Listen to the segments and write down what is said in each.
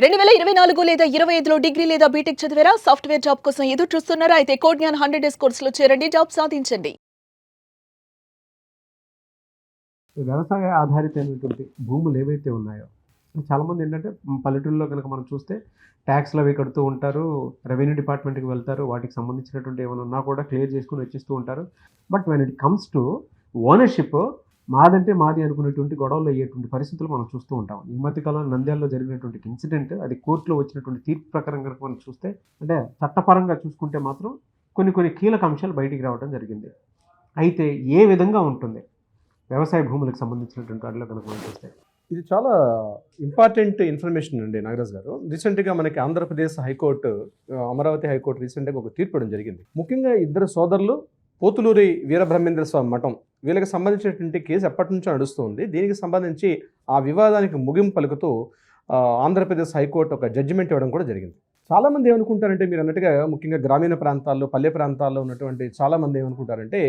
2024 లేదా 25లో డిగ్రీ లేదా బీటెక్ చదివారా? సాఫ్ట్‌వేర్ జాబ్ కోసం ఎదురు చూస్తున్నారా? అయితే కోడ్ జ్ఞాన్ 100 డేస్ కోర్సులో చేరండి, జాబ్ సాధించండి. వ్యవసాయ ఆధారితమైనటువంటి భూములు ఏవైతే ఉన్నాయో చాలామంది ఏంటంటే పల్లెటూరులో కనుక మనం చూస్తే ట్యాక్స్లు అవి కడుతూ ఉంటారు, రెవెన్యూ డిపార్ట్మెంట్కి వెళ్తారు, వాటికి సంబంధించినటువంటి ఏమైనా ఉన్నా కూడా క్లియర్ చేసుకుని వచ్చేస్తూ ఉంటారు. But when it comes to ownership, మాదంటే మాది అనుకునేటువంటి గొడవలు అయ్యేటువంటి పరిస్థితులు మనం చూస్తూ ఉంటాం. ఈ మధ్య కాలంలో నంద్యాలలో జరిగినటువంటి ఇన్సిడెంట్, అది కోర్టులో వచ్చినటువంటి తీర్పు ప్రకారం కనుక మనం చూస్తే, అంటే చట్టపరంగా చూసుకుంటే మాత్రం కొన్ని కీలక అంశాలు బయటికి రావడం జరిగింది. అయితే ఏ విధంగా ఉంటుంది వ్యవసాయ భూములకు సంబంధించినటువంటి వాటిలో కనుక మనం చూస్తే? ఇది చాలా ఇంపార్టెంట్ ఇన్ఫర్మేషన్ అండి నాగరాజ్ గారు. రీసెంట్గా మనకి ఆంధ్రప్రదేశ్ హైకోర్టు, అమరావతి హైకోర్టు రీసెంట్గా ఒక తీర్పు ఇవ్వడం జరిగింది. ముఖ్యంగా ఇద్దరు సోదరులు పోతులూరి వీరబ్రహ్మేంద్ర స్వామి మఠం, వీళ్ళకి సంబంధించినటువంటి కేసు ఎప్పటి నుంచో నడుస్తుంది. దీనికి సంబంధించి ఆ వివాదానికి ముగింపు పలుకుతూ ఆంధ్రప్రదేశ్ హైకోర్టు ఒక జడ్జిమెంట్ ఇవ్వడం కూడా జరిగింది. చాలామంది ఏమనుకుంటారంటే, మీరు అన్నట్టుగా ముఖ్యంగా గ్రామీణ ప్రాంతాల్లో, పల్లె ప్రాంతాల్లో ఉన్నటువంటి చాలామంది ఏమనుకుంటారంటే,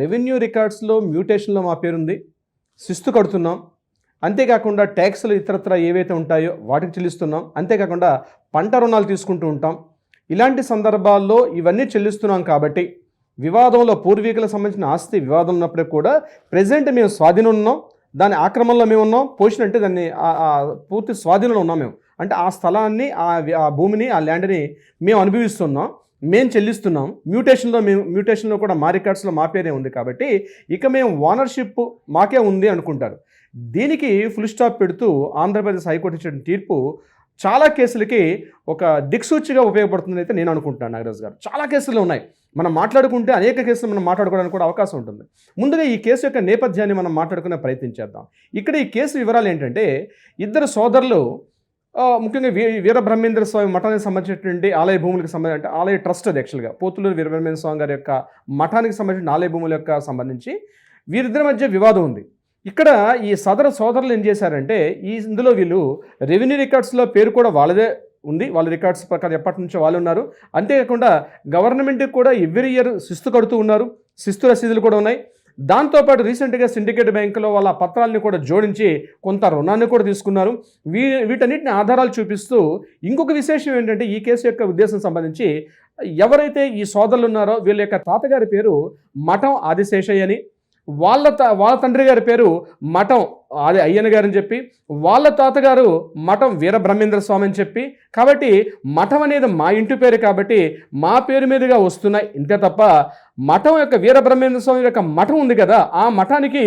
రెవెన్యూ రికార్డ్స్లో మ్యూటేషన్లో మా పేరుంది, శిస్తు కడుతున్నాం, అంతేకాకుండా ట్యాక్స్లు ఇతరత్ర ఏవైతే ఉంటాయో వాటికి చెల్లిస్తున్నాం, అంతేకాకుండా పంట రుణాలు తీసుకుంటూ ఉంటాం. ఇలాంటి సందర్భాల్లో ఇవన్నీ చెల్లిస్తున్నాం కాబట్టి వివాదంలో పూర్వీకులకు సంబంధించిన ఆస్తి వివాదం ఉన్నప్పటికీ కూడా ప్రెజెంట్ మేము స్వాధీనం ఉన్నాం, దాని ఆక్రమణలో మేము ఉన్నాం, పోషన్ అంటే దాన్ని పూర్తి స్వాధీనంలో ఉన్నాం మేము, అంటే ఆ స్థలాన్ని, ఆ భూమిని, ఆ ల్యాండ్ని మేము అనుభవిస్తున్నాం, మేము చెల్లిస్తున్నాం. మ్యూటేషన్లో కూడా మా రికార్డ్స్లో మా పేరే ఉంది కాబట్టి ఇక మేము ఓనర్షిప్ మాకే ఉంది అనుకుంటారు. దీనికి ఫుల్ స్టాప్ పెడుతూ ఆంధ్రప్రదేశ్ హైకోర్టు ఇచ్చిన తీర్పు చాలా కేసులకి ఒక దిక్సూచిగా ఉపయోగపడుతుందని అయితే నేను అనుకుంటున్నాను నాగరాజ్ గారు. చాలా కేసులు ఉన్నాయి, మనం మాట్లాడుకుంటే అనేక కేసులు మనం మాట్లాడుకోవడానికి కూడా అవకాశం ఉంటుంది. ముందుగా ఈ కేసు యొక్క నేపథ్యాన్ని మనం మాట్లాడుకునే ప్రయత్నం చేద్దాం. ఇక్కడ ఈ కేసు వివరాలు ఏంటంటే, ఇద్దరు సోదరులు ముఖ్యంగా వీరబ్రహ్మేంద్ర స్వామి మఠానికి సంబంధించినటువంటి ఆలయ భూములకు సంబంధించి, ఆలయ ట్రస్ట్ అది యాక్చువల్గా పోతులూరు వీరబ్రహ్మేంద్ర స్వామి గారి యొక్క మఠానికి సంబంధించిన ఆలయ భూముల యొక్క సంబంధించి వీరిద్దరి మధ్య వివాదం ఉంది. ఇక్కడ ఈ సోదరులు ఏం చేశారంటే, ఇందులో వీళ్ళు రెవెన్యూ రికార్డ్స్లో పేరు కూడా వాళ్ళదే ఉంది, వాళ్ళ రికార్డ్స్ ప్రకారం ఎప్పటి నుంచో వాళ్ళు ఉన్నారు. అంతేకాకుండా గవర్నమెంట్కి కూడా ఎవ్రీ ఇయర్ శిస్తు కడుతూ ఉన్నారు, శిస్తు రసీదులు కూడా ఉన్నాయి. దాంతోపాటు రీసెంట్గా సిండికేట్ బ్యాంకులో వాళ్ళ పత్రాలని కూడా జోడించి కొంత రుణాన్ని కూడా తీసుకున్నారు. వీటన్నిటిని ఆధారాలు చూపిస్తూ ఇంకొక విశేషం ఏంటంటే, ఈ కేసు యొక్క ఉద్దేశం సంబంధించి ఎవరైతే ఈ సోదరులు ఉన్నారో వీళ్ళ యొక్క తాతగారి పేరు మఠం ఆదిశేషయ్య అని, వాళ్ళ తండ్రి గారి పేరు మఠం అయ్యన్న గారు అని చెప్పి, వాళ్ళ తాతగారు మఠం వీరబ్రహ్మేంద్ర స్వామి అని చెప్పి, కాబట్టి మఠం అనేది మా ఇంటి పేరు కాబట్టి మా పేరు మీదుగా వస్తున్నాయి. ఇంతే తప్ప మఠం యొక్క వీరబ్రహ్మేంద్ర స్వామి యొక్క మఠం ఉంది కదా, ఆ మఠానికి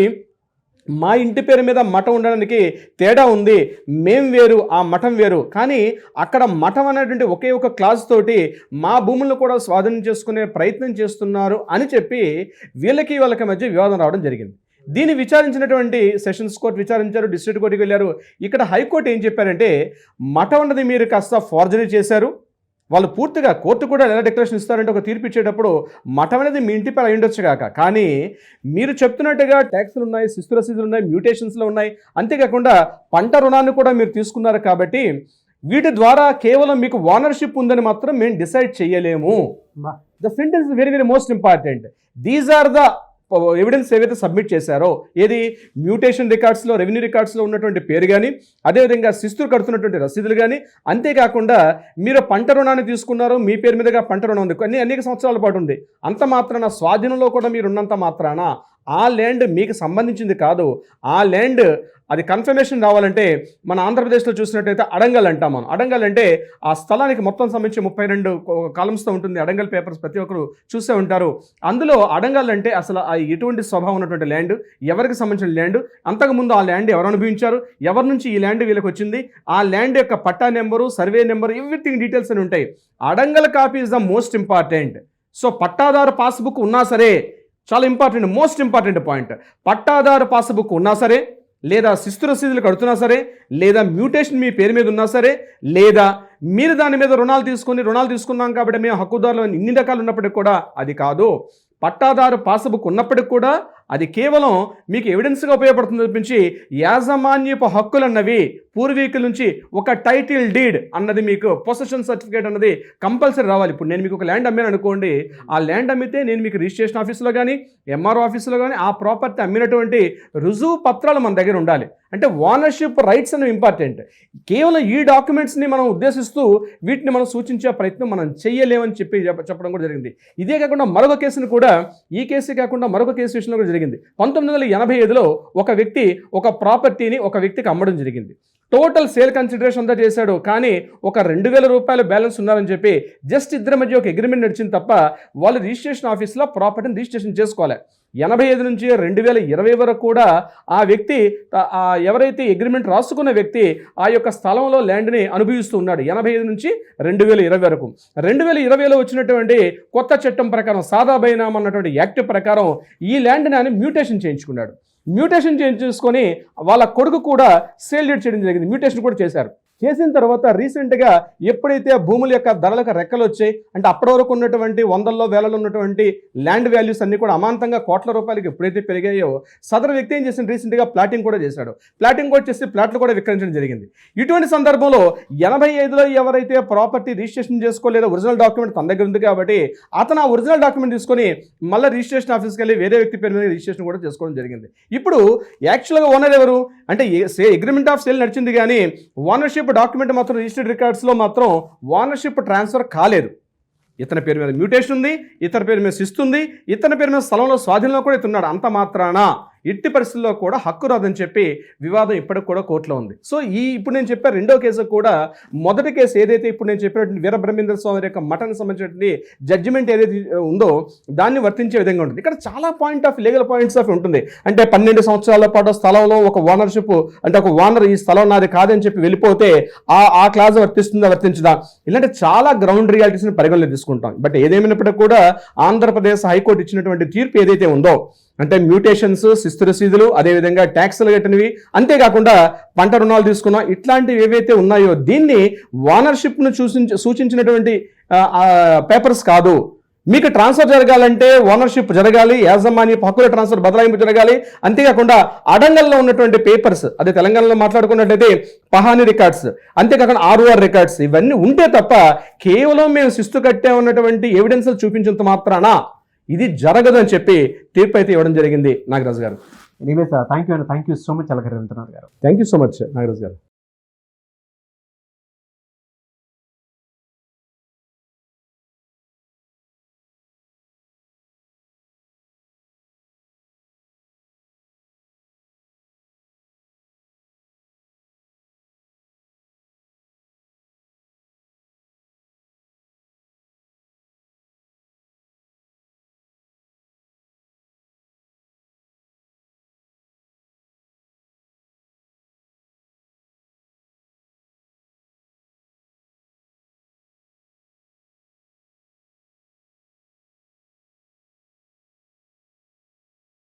మా ఇంటి పేరు మీద మఠం ఉండడానికి తేడా ఉంది. మేం వేరు, ఆ మఠం వేరు. కానీ అక్కడ మఠం అనేటువంటి ఒకే ఒక క్లాస్ తోటి మా భూములను కూడా స్వాధీనం చేసుకునే ప్రయత్నం చేస్తున్నారు అని చెప్పి వాళ్ళకి మధ్య వివాదం రావడం జరిగింది. దీన్ని విచారించినటువంటి సెషన్స్ కోర్టు విచారించారు, డిస్ట్రిక్ట్ కోర్టుకి వెళ్ళారు. ఇక్కడ హైకోర్టు ఏం చెప్పారంటే, మఠం అన్నది మీరు కాస్త ఫోర్జరీ చేశారు. వాళ్ళు పూర్తిగా కోర్టు కూడా ఎలా డిక్లరేషన్ ఇస్తారంటే, ఒక తీర్పు ఇచ్చేటప్పుడు మఠం అనేది మీ ఇంటి పేరు అయి ఉండొచ్చు కాక, కానీ మీరు చెప్తున్నట్టుగా ట్యాక్స్లు ఉన్నాయి, శిస్తు రసీదులు ఉన్నాయి, మ్యూటేషన్స్లో ఉన్నాయి, అంతేకాకుండా పంట రుణాన్ని కూడా మీరు తీసుకున్నారు కాబట్టి వీటి ద్వారా కేవలం మీకు ఓనర్షిప్ ఉందని మాత్రం మేము డిసైడ్ చేయలేము. The sentence is very very most important. These are the evidence ఏవైతే సబ్మిట్ చేశారో, ఏది మ్యూటేషన్ రికార్డ్స్లో, రెవెన్యూ రికార్డ్స్లో ఉన్నటువంటి పేరు కానీ, అదేవిధంగా శిస్తులు కడుతున్నటువంటి రసీదులు కానీ, అంతేకాకుండా మీరు పంట రుణాన్ని తీసుకున్నారు, మీ పేరు మీదుగా పంట రుణం ఉంది, అనేక సంవత్సరాల పాటు ఉంది, అంత మాత్రాన స్వాధీనంలో కూడా మీరు ఉన్నంత మాత్రాన ఆ ల్యాండ్ మీకు సంబంధించింది కాదు. ఆ ల్యాండ్ అది కన్ఫర్మేషన్ రావాలంటే మన ఆంధ్రప్రదేశ్లో చూసినట్టయితే అడంగల్ అంటాం మనం. అడంగల్ అంటే ఆ స్థలానికి మొత్తం సంబంధించి 32 కాలమ్స్తో ఉంటుంది. అడంగల్ పేపర్స్ ప్రతి ఒక్కరు చూసే ఉంటారు. అందులో అడంగల్ అంటే అసలు ఎటువంటి స్వభావం ఉన్నటువంటి ల్యాండ్, ఎవరికి సంబంధించిన ల్యాండ్, అంతకుముందు ఆ ల్యాండ్ ఎవరు అనుభవించారు, ఎవరి నుంచి ఈ ల్యాండ్ వీళ్ళకి వచ్చింది, ఆ ల్యాండ్ యొక్క పట్టా number, survey number, everything details అని ఉంటాయి. Adangal copy is the most important. So పట్టాదారు పాస్బుక్ ఉన్నా సరే, చాలా ఇంపార్టెంట్, మోస్ట్ ఇంపార్టెంట్ పాయింట్, పట్టాదారు పాస్బుక్ ఉన్నా సరే, లేదా శిస్తు రసీదులు కడుతున్నా సరే, లేదా మ్యూటేషన్ మీ పేరు మీద ఉన్నా సరే, లేదా మీరు దాని మీద రుణాలు తీసుకున్నాం కాబట్టి మేము హక్కుదారులు ఇన్ని రకాలు ఉన్నప్పటికీ కూడా అది కాదు. పట్టాదారు పాస్బుక్ ఉన్నప్పటికి కూడా అది కేవలం మీకు ఎవిడెన్స్గా ఉపయోగపడుతుంది తప్పించి యాజమాన్యపు హక్కులు అన్నవి పూర్వీకుల నుంచి ఒక టైటిల్ డీడ్ అన్నది మీకు పొసెషన్ సర్టిఫికేట్ అన్నది కంపల్సరీ రావాలి. ఇప్పుడు నేను మీకు ఒక ల్యాండ్ అమ్మాను అనుకోండి, ఆ ల్యాండ్ అమ్మితే నేను మీకు రిజిస్ట్రేషన్ ఆఫీసులో కానీ ఎంఆర్ఓ ఆఫీసులో కానీ ఆ ప్రాపర్టీ అమ్మినటువంటి రుజువు పత్రాలు మన దగ్గర ఉండాలి. అంటే ఓనర్షిప్ రైట్స్ అనేవి ఇంపార్టెంట్. కేవలం ఈ డాక్యుమెంట్స్ని మనం ఉద్దేశిస్తూ వీటిని మనం సూచించే ప్రయత్నం మనం చేయలేమని చెప్పడం కూడా జరిగింది. ఇదే కాకుండా మరొక కేసును కూడా, ఈ కేసు కాకుండా మరొక కేసు విషయంలో కూడా జరిగింది. 1985లో ఒక వ్యక్తి ఒక ప్రాపర్టీని ఒక వ్యక్తికి అమ్మడం జరిగింది. టోటల్ సేల్ కన్సిడరేషన్ అంతా చేశాడు, కానీ ఒక 2,000 రూపాయలు బ్యాలెన్స్ ఉన్నారని చెప్పి జస్ట్ ఇద్దరి మధ్య ఒక అగ్రిమెంట్ నడిచింది తప్ప వాళ్ళు రిజిస్ట్రేషన్ ఆఫీస్లో ప్రాపర్టీని రిజిస్ట్రేషన్ చేసుకోవాలి. 85 నుంచి 2020 వరకు కూడా ఆ వ్యక్తి ఎవరైతే అగ్రిమెంట్ రాసుకున్న వ్యక్తి ఆ యొక్క స్థలంలో ల్యాండ్ని అనుభవిస్తూ ఉన్నాడు. 85 నుంచి 2020 వరకు. 2020లో వచ్చినటువంటి కొత్త చట్టం ప్రకారం, సాదా బైనామా అన్నటువంటి యాక్ట్ ప్రకారం ఈ ల్యాండ్ని ఆయన మ్యూటేషన్ చేయించుకున్నాడు. మ్యూటేషన్ చేసుకొని వాళ్ళ కొడుకు కూడా సేల్ డీడ్ చేయడం జరిగింది. మ్యూటేషన్ కూడా చేశారు. చేసిన తర్వాత రీసెంట్గా ఎప్పుడైతే భూముల యొక్క ధరలకు రెక్కలు వచ్చాయి, అంటే అప్పటి వరకు ఉన్నటువంటి వందల్లో వేలలో ఉన్నటువంటి ల్యాండ్ వాల్యూస్ అన్ని కూడా అమాంతంగా కోట్ల రూపాయలకి ఎప్పుడైతే పెరిగాయో సదరు వ్యక్తి ఏం చేసిన రీసెంట్గా ప్లాటింగ్ కూడా చేశాడు. ప్లాటింగ్ కూడా చేసి ప్లాట్లు కూడా విక్రయించడం జరిగింది. ఇటువంటి సందర్భంలో 85లో ఎవరైతే ప్రాపర్టీ రిజిస్ట్రేషన్ చేసుకోలేదో ఒరిజినల్ డాక్యుమెంట్ తన దగ్గర ఉంది కాబట్టి అతను ఆ ఒరిజినల్ డాక్యుమెంట్ తీసుకొని మళ్ళీ రిజిస్ట్రేషన్ ఆఫీస్కి వెళ్ళి వేరే వ్యక్తి పేరు మీద రిజిస్ట్రేషన్ కూడా చేసుకోవడం జరిగింది. ఇప్పుడు యాక్చువల్గా ఓనర్ ఎవరు అంటే అగ్రిమెంట్ ఆఫ్ సేల్ నడిచింది, కానీ ఓనర్షిప్ డాక్యుమెంట్ మాత్రం రిజిస్టర్డ్ రికార్డ్స్లో మాత్రం ఓనర్షిప్ ట్రాన్స్ఫర్ కాలేదు. ఇతని పేరు మీద మ్యూటేషన్ ఉంది, ఇతని పేరు మీద శిస్తుంది, ఇతని పేరు మీద స్థలంలో స్వాధీనంలో కూడా ఇతున్నాడు. అంత మాత్రాన ఎట్టి పరిస్థితుల్లో కూడా హక్కు రాదని చెప్పి వివాదం ఇప్పటికి కూడా కోర్టులో ఉంది. సో ఇప్పుడు నేను చెప్పే రెండో కేసు కూడా, మొదటి కేసు ఏదైతే ఇప్పుడు నేను చెప్పినటువంటి వీరబ్రహ్మేంద్ర స్వామి యొక్క మఠానికి సంబంధించినటువంటి జడ్జిమెంట్ ఏదైతే ఉందో దాన్ని వర్తించే విధంగా ఉంటుంది. ఇక్కడ చాలా లీగల్ పాయింట్స్ ఆఫ్ ఉంటుంది. అంటే 12 సంవత్సరాల పాటు స్థలంలో ఒక ఓనర్షిప్, అంటే ఒక ఓనర్ ఈ స్థలం నాది కాదని చెప్పి వెళ్ళిపోతే ఆ క్లాజ్ వర్తిస్తుందా వర్తించదా, ఇలాంటి చాలా గ్రౌండ్ రియాలిటీస్ని పరిగణలో తీసుకుంటాం. బట్ ఏదేమైనప్పటికీ కూడా ఆంధ్రప్రదేశ్ హైకోర్టు ఇచ్చినటువంటి తీర్పు ఏదైతే ఉందో, అంటే మ్యూటేషన్స్, శిస్తు రసీదులు, అదేవిధంగా ట్యాక్సులు కట్టినవి, అంతేకాకుండా పంట రుణాలు తీసుకున్నా, ఇట్లాంటివి ఏవైతే ఉన్నాయో దీన్ని ఓనర్షిప్ను సూచించినటువంటి పేపర్స్ కాదు. మీకు ట్రాన్స్ఫర్ జరగాలంటే ఓనర్షిప్ జరగాలి, యాజమాన్య హక్కుల ట్రాన్స్ఫర్ బదలాయింపు జరగాలి. అంతేకాకుండా అడంగల్లో ఉన్నటువంటి పేపర్స్, అదే తెలంగాణలో మాట్లాడుకున్నట్లయితే పహానీ రికార్డ్స్, అంతేకాకుండా ఆర్ఓఆర్ రికార్డ్స్, ఇవన్నీ ఉంటే తప్ప కేవలం మేము శిస్తు కట్టే ఉన్నటువంటి ఎవిడెన్స్ చూపించినంత మాత్రాన ఇది జరగదు అని చెప్పి తీర్పు అయితే ఇవ్వడం జరిగింది నాగరాజు గారు. Anyways thank you so much Alakari Ravindranath గారు. Thank you so much Nagaraju గారు.